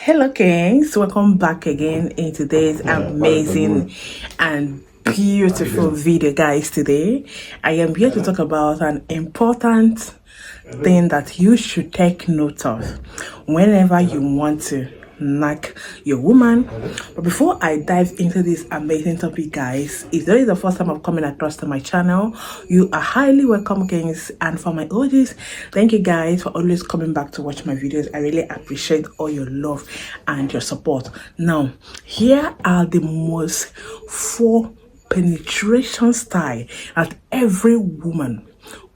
Hello Kings, welcome back again in today's amazing and beautiful video. Guys, today I am here to talk about an important thing that you should take note of whenever you want to knock your woman. But before I dive into this amazing topic, guys, if there is the first time I'm coming across to my channel, you are highly welcome, Kings. And for my audience, thank you guys for always coming back to watch my videos. I really appreciate all your love and your support. Now, here are the most 4 penetration style that every woman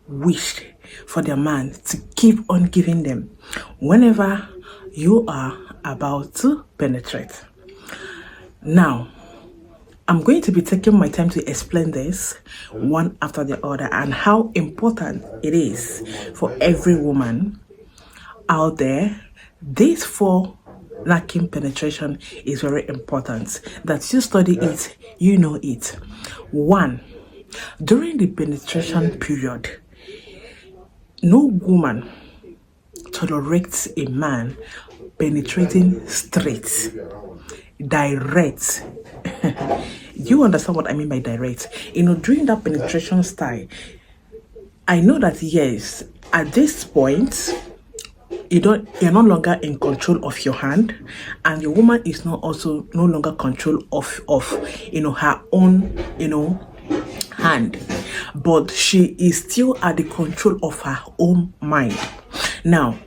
wished for their man to keep on giving them whenever you are about to penetrate. Now, I'm going to be taking my time to explain this one after the other and how important it is for every woman out there. These 4 knocking penetration is very important. That you study it, you know it. 1, during the penetration period, no woman tolerates a man penetrating straight, direct. You understand what I mean by direct? During that penetration style, I know that yes, at this point, you're no longer in control of your hand, and your woman is no longer control of her own hand, but she is still at the control of her own mind. Now,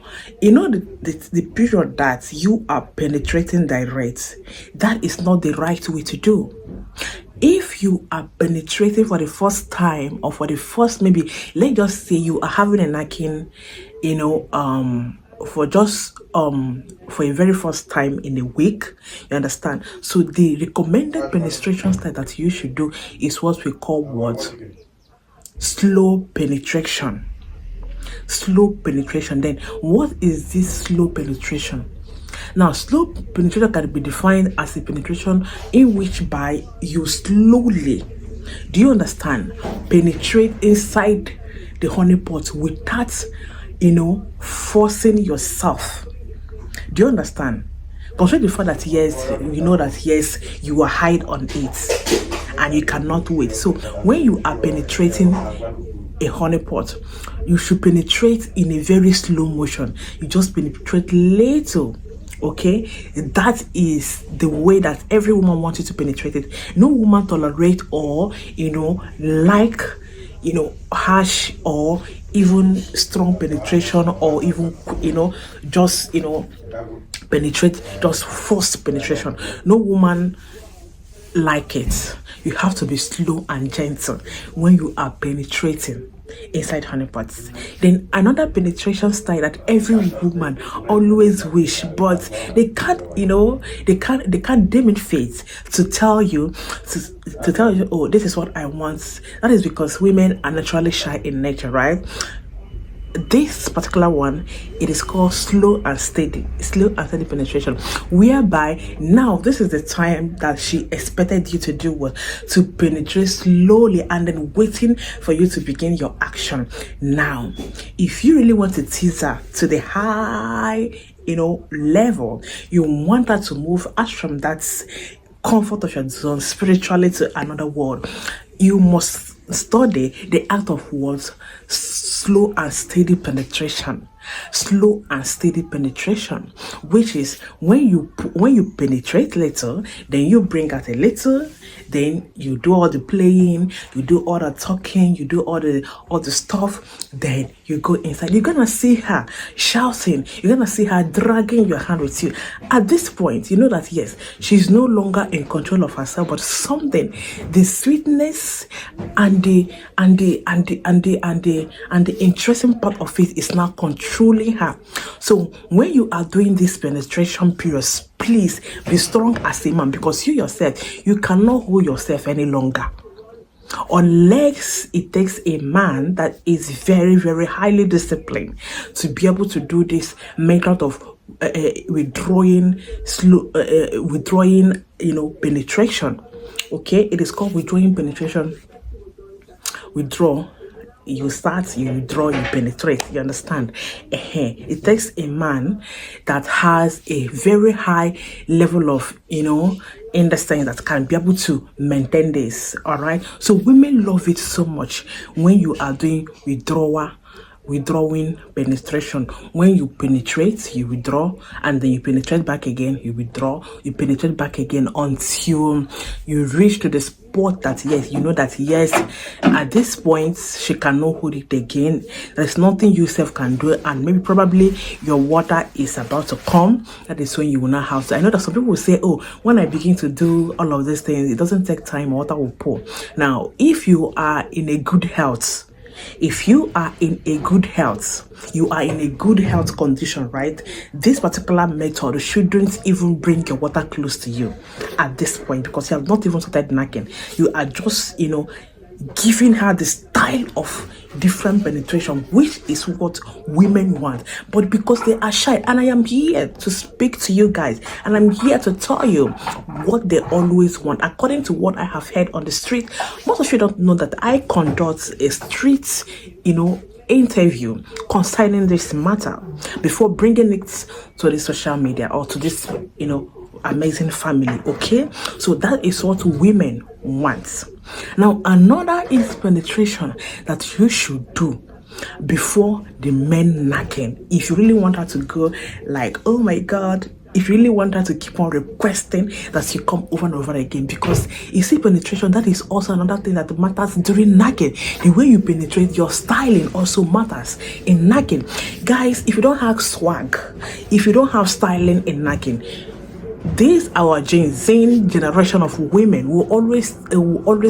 the period that you are penetrating direct, that is not the right way to do. If you are penetrating for the first time, or for the first, maybe let's just say you are having a knocking, for just for a very first time in a week, you understand? So the recommended penetration style that you should do is what we call what? Slow penetration. Slow penetration. Then what is this slow penetration? Now, slow penetration can be defined as a penetration in which by you slowly, do you understand, penetrate inside the honey pot without forcing yourself. Do you understand? Consider the fact that yes, you are high on it and you cannot wait. So when you are penetrating a honey pot, you should penetrate in a very slow motion. You just penetrate little. Okay, that is the way that every woman wants you to penetrate it. No woman tolerate or like harsh or even strong penetration, or even just penetrate, just forced penetration. No woman like it. You have to be slow and gentle when you are penetrating inside honeypots. Then another penetration style that every woman always wish, but they can't deem it fit to tell you, oh, this is what I want. That is because women are naturally shy in nature, right? This particular one, it is called slow and steady penetration, whereby now this is the time that she expected you to do what? To penetrate slowly and then waiting for you to begin your action. Now, if you really want to tease her to the high level, you want her to move out from that comfort of your zone spiritually to another world, you must study the art of what? Slow and steady penetration. Slow and steady penetration, which is when you penetrate little, then you bring out a little, then you do all the playing, you do all the talking, you do all the stuff, then you go inside. You're gonna see her shouting, you're gonna see her dragging your hand with you. At this point, you know that yes, she's no longer in control of herself, but something, the sweetness and the interesting part of it is now controlling her. So when you are doing this penetration period, please be strong as a man, because you yourself, you cannot hold yourself any longer, unless it takes a man that is very, very highly disciplined to be able to do this method of withdrawing penetration. Okay, it is called withdrawing penetration. Withdraw. you start, you withdraw, you penetrate. You understand? It takes a man that has a very high level of, understanding that can be able to maintain this. All right. So women love it so much when you are doing withdrawing penetration. When you penetrate, you withdraw, and then you penetrate back again, you withdraw, you penetrate back again until you reach to the spot that yes, you know that yes, at this point she cannot hold it again. There's nothing you self can do, and maybe probably your water is about to come. That is when you will not have to. I know that some people will say, oh, when I begin to do all of these things, it doesn't take time, water will pour. Now, if you are in a good health, you are in a good health condition, right? This particular method shouldn't even bring your water close to you at this point, because you have not even started knocking. You are just, giving her the style of different penetration, which is what women want. But because they are shy, and I am here to speak to you guys, and I'm here to tell you what they always want. According to what I have heard on the street, most of you don't know that I conduct a street, interview concerning this matter before bringing it to the social media or to this, amazing family. Okay, so that is what women want. Now, another is penetration that you should do before the men knocking. If you really want her to go like, oh my God, if you really want her to keep on requesting that you come over and over again, because you see, penetration, that is also another thing that matters during knocking. The way you penetrate, your styling also matters in knocking. Guys, if you don't have swag, if you don't have styling in knocking, this our Gen Z generation of women will always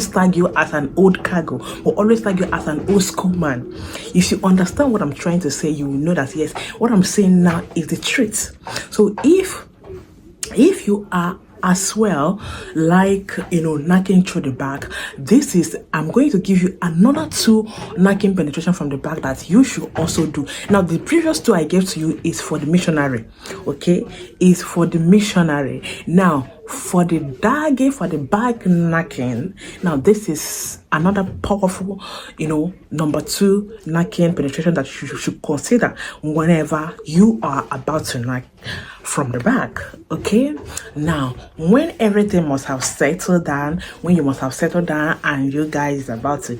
tag you as an old cargo, will always tag you as an old school man. If you understand what I'm trying to say, you will know that yes, what I'm saying now is the truth. So if you are as well like knocking through the back, I'm going to give you another 2 knocking penetration from the back that you should also do. Now, the previous 2 I gave to you is for the missionary, okay, is for the missionary. Now, for the back knocking, now this is another powerful number 2 knocking penetration that you should consider whenever you are about to knock from the back. Okay, now when everything must have settled down, and you guys about to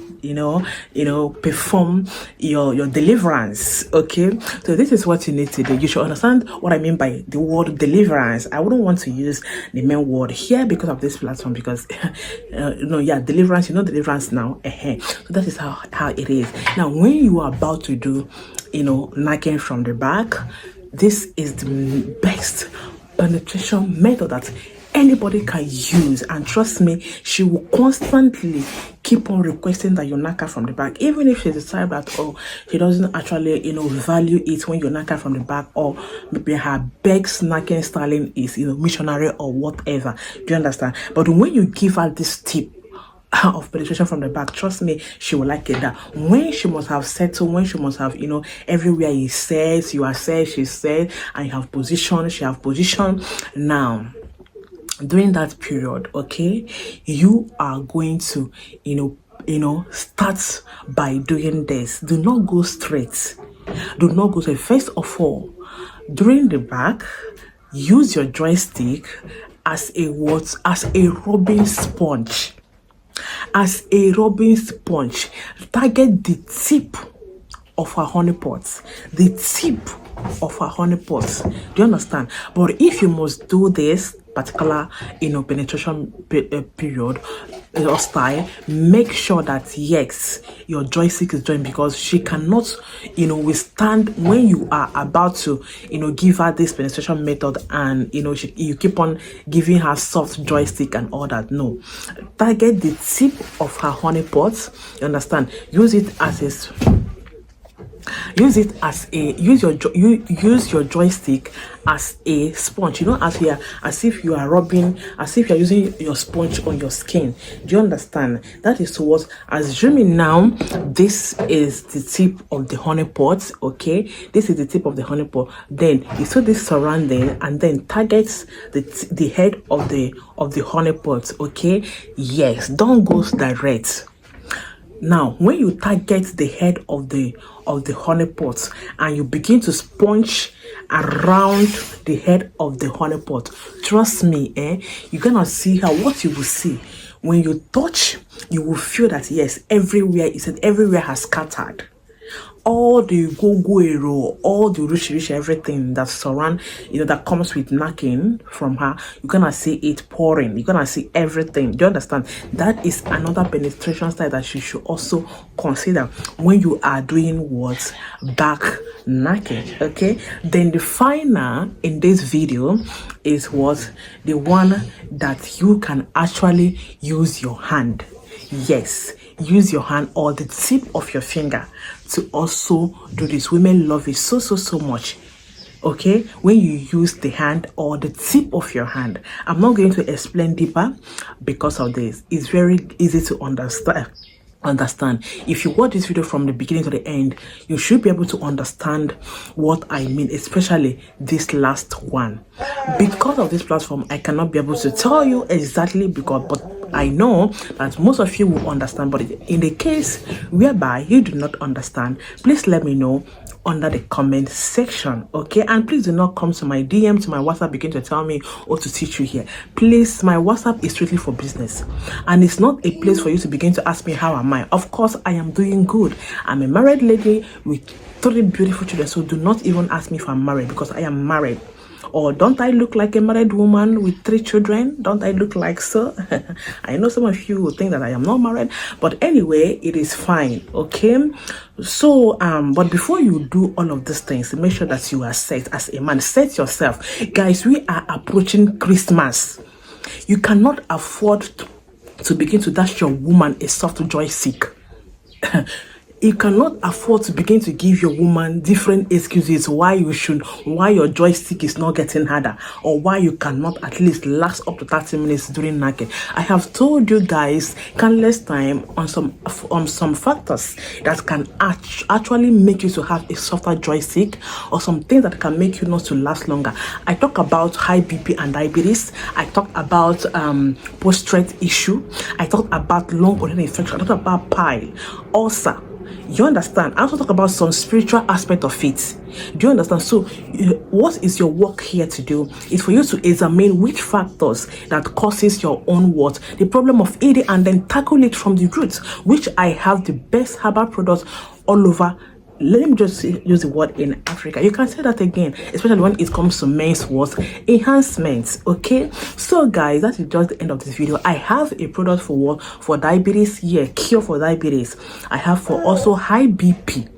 perform your deliverance. Okay, so this is what you need to do. You should understand what I mean by the word deliverance. I wouldn't want to use the main word here because of this platform, because deliverance, deliverance now. So that is how it is. Now, when you are about to do knocking from the back, this is the best penetration method that anybody can use, and trust me, she will constantly keep on requesting that you knock her from the back, even if she decides that she doesn't actually value it when you knock her from the back, or maybe her best knocking styling is missionary or whatever. Do you understand? But when you give her this tip of penetration from the back, trust me, she will like it. That when she must have settled, when she must have everywhere he says, you are said, she said, and you have position, she have position. Now, during that period, okay, you are going to start by doing this. Do not go straight. First of all, during the back, use your joystick as a rubbing sponge. As a rubbing sponge, target the tip of her honey pot. The tip of her honey pot. Do you understand? But if you must do this particular penetration period or style, make sure that yes, your joystick is joined, because she cannot withstand when you are about to give her this penetration method, and you keep on giving her soft joystick and all that. No, target the tip of her honey pot. You understand? Use your joystick as a sponge, as if you are rubbing, as if you're using your sponge on your skin. Do you understand? That is what, assuming now this is the tip of the honey pot. Okay, this is the tip of the honey pot. Then you see this surrounding, and then targets the head of the honey pot. Okay, yes, don't go direct. Now, when you target the head of the honey pot and you begin to sponge around the head of the honey pot, trust me, you're gonna see how what you will see when you touch, you will feel that yes, everywhere has scattered. All the go-go, all the rich, everything that surround, that comes with knocking from her, you're gonna see it pouring. You're gonna see everything. Do you understand? That is another penetration style that you should also consider when you are doing what? Back knocking. Okay. Then the final in this video is what? The one that you can actually use your hand. Yes, use your hand or the tip of your finger to also do this. Women love it so much. Okay, when you use the hand or the tip of your hand. I'm not going to explain deeper because of this. It's very easy to understand. If you watch this video from the beginning to the end, you should be able to understand what I mean, especially this last one. Because of this platform, I cannot be able to tell you exactly but I know that most of you will understand. But in the case whereby you do not understand, please let me know under the comment section. Okay, and please do not come to my DM, to my WhatsApp, begin to tell me or to teach you here. Please, my WhatsApp is strictly for business, and it's not a place for you to begin to ask me how am I. Of course, I am doing good. I'm a married lady with 3 beautiful children, so do not even ask me if I'm married, because I am married. Or don't I look like a married woman with 3 children? Don't I look like so? I know some of you will think that I am not married, but anyway, it is fine. Okay. So but before you do all of these things, make sure that you are set as a man. Set yourself, guys. We are approaching Christmas. You cannot afford to begin to dash your woman a soft joystick. You cannot afford to begin to give your woman different excuses why your joystick is not getting harder, or why you cannot at least last up to 30 minutes during nagging. I have told you guys countless time on some factors that can actually make you to have a softer joystick, or some things that can make you not to last longer. I talk about high BP and diabetes. I talk about prostate issue. I talk about lung infection. I talk about pile, ulcer. You understand? I also talk about some spiritual aspect of it. Do you understand? So what is your work here to do is for you to examine which factors that causes your own the problem of eating, and then tackle it from the roots, which I have the best herbal products all over. Let me just use the word in Africa. You can say that again, especially when it comes to men's enhancements. Okay, so guys, that is just the end of this video. I have a product for diabetes. Yeah, cure for diabetes. I have for also high BP.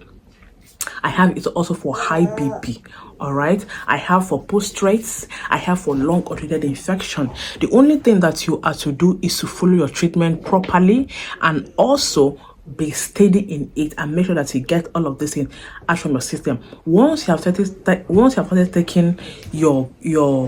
I have it also for high BP. All right, I have for post-rates. I have for lung infection. The only thing that you are to do is to follow your treatment properly, and also be steady in it, and make sure that you get all of this in out from your system. Once you have started taking your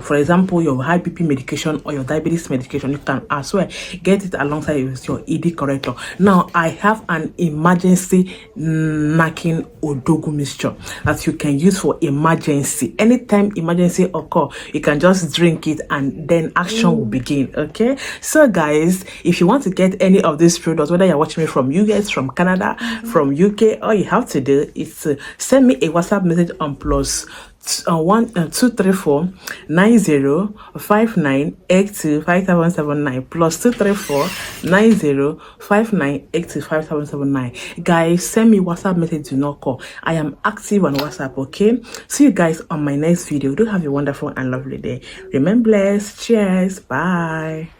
for example your high BP medication or your diabetes medication, you can as well get it alongside with your ED corrector. Now I have an emergency knacking odogu mixture that you can use for emergency. Anytime emergency occur, you can just drink it and then action will begin. Okay, so guys, if you want to get any of these products, whether you're watching me from US, from Canada, from UK, all you have to do is to send me a WhatsApp message on plus 234 9059 82 5779 plus 234 9059 82 5779. Guys, send me WhatsApp message, do not call. I am active on WhatsApp. Okay, see you guys on my next video. Do have a wonderful and lovely day. Remain blessed. Cheers. Bye.